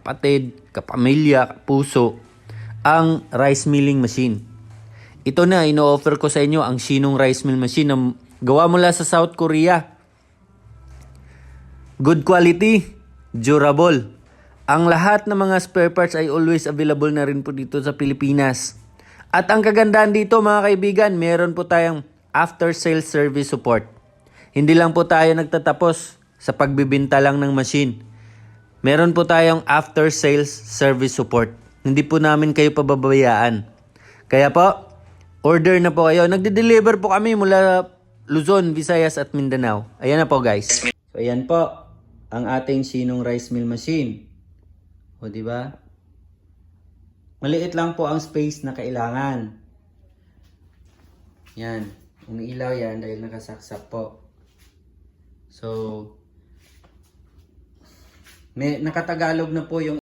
kapatid, kapamilya, kapuso, ang rice milling machine. Ito na, ino-offer ko sa inyo ang Shinong Rice Mill Machine na gawa mula sa South Korea. Good quality, durable. Ang lahat ng mga spare parts ay always available na rin po dito sa Pilipinas. At ang kagandahan dito mga kaibigan, meron po tayong after sales service support. Hindi lang po tayo nagtatapos sa pagbibinta lang ng machine. Meron po tayong after sales service support. Hindi po namin kayo pababayaan. Kaya po, order na po kayo. Nagde-deliver po kami mula Luzon, Visayas at Mindanao. Ayan na po guys. So ayan po ang ating Shinong Rice Mill Machine. O di ba? Maliit lang po ang space na kailangan. Yan, umiilaw yan dahil nakasaksak po. So nakatagalog na po yung